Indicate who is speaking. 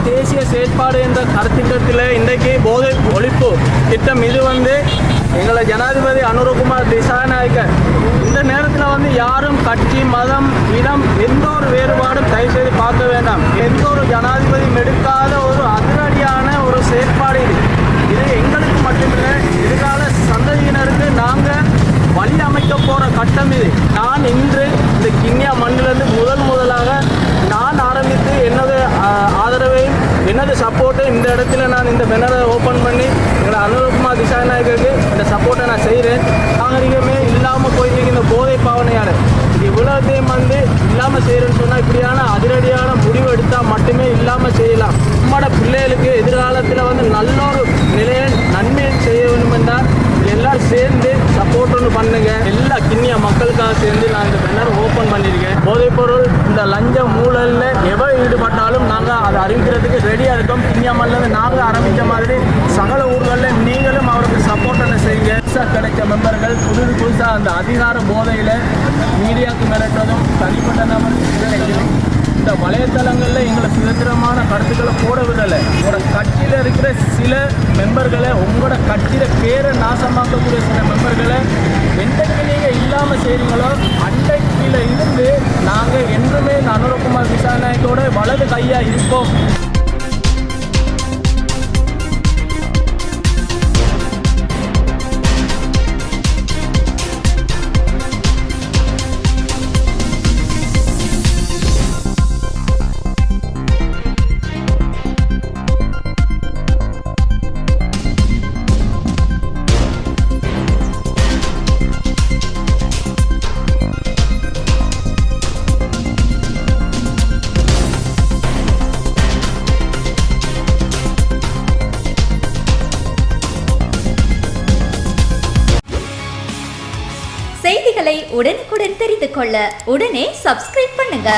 Speaker 1: தேசிய செயற்பாடு என்ற கருத்திட்டத்தில் இன்றைக்கு போதை ஒழிப்பு திட்டம் இது எங்களை ஜனாதிபதி அனுரகுமார் திசாநாயக்க இந்த நேரத்தில் யாரும் கட்சி மதம் இனம் எந்த ஒரு வேறுபாடும் தயவுசெய்து பார்க்க வேண்டாம். எந்த ஒரு ஜனாதிபதியும் எடுக்காத ஒரு அதிரடியான ஒரு செயற்பாடு இது எங்களுக்கு மட்டுமில்லை, எதிர்கால சந்ததியினருக்கு நாங்கள் வழி அமைக்க போகிற கட்டம் இது. நான் இன்று இந்த கிண்ணியா மண்ணிலிருந்து முதலாக நான் ஆரம்பித்து எனது ஆதரவையும் எனது சப்போர்ட்டை இந்த இடத்துல நான் இந்த பெனரை ஓப்பன் பண்ணி எங்களை அனுரகுமார் திசாநாயகருக்கு இந்த சப்போர்ட்டை நான் செய்கிறேன். நாகரிகமே இல்லாமல் போயிட்டு இந்த போதை பாவனையால் இது இவ்வளோத்தையும் இல்லாமல் செய்கிறேன்னு சொன்னால் இப்படியான அதிரடியான முடிவு எடுத்தால் மட்டுமே இல்லாமல் செய்யலாம். நம்மளோட பிள்ளைகளுக்கு எதிர்காலத்தில் நல்ல ஒரு நிலையை நன்மை செய்ய வேண்டும் என்றால் எல்லாரும் சேர்ந்து சப்போர்ட் ஒன்று பண்ணுங்க. எல்லா கிண்ணியா மக்களுக்காக சேர்ந்து நான் இந்த பெனர் ஓப்பன் பண்ணியிருக்கேன். போதைப்பொருள் இந்த லஞ்சம் ஊழலில் எவ்வளோ ஈடுபட்டாலும் நாங்கள் அதை அறிவிக்கிறதுக்கு ரெடியாக இருக்கோம். கிண்ணியா மண்ணில் நாங்கள் ஆரம்பித்த மாதிரி சகல ஊர்களில் நீங்களும் அவருக்கு சப்போர்ட் என்ன செய்யுங்க. புதுசாக கிடைச்ச மெம்பர்கள் புதுசாக அந்த அதிகார போதையில் மீடியாவுக்கு மிரட்டுறதும் தனிப்பட்ட நபர் நினைக்கிறோம். இந்த வலைத்தளங்களில் எங்களை சுதந்திரமான கருத்துக்களை போட விடலை. உங்களோட கட்சியில் இருக்கிற சில மெம்பர்களை உங்களோட கட்சியில் பேரை நாசமாக்கக்கூடிய சில மெம்பர்களை என்றைக்கு நீங்கள் இல்லாமல் செய்கிறீங்களோ அன்றைக்கில இருந்து நாங்கள் என்றுமே அனுரகுமார் திசாநாயக்கோட வலது கையாக இருப்போம்.
Speaker 2: செய்திகளை உடனுக்குடன் தெரிந்து கொள்ள உடனே சப்ஸ்கிரைப் பண்ணுங்க.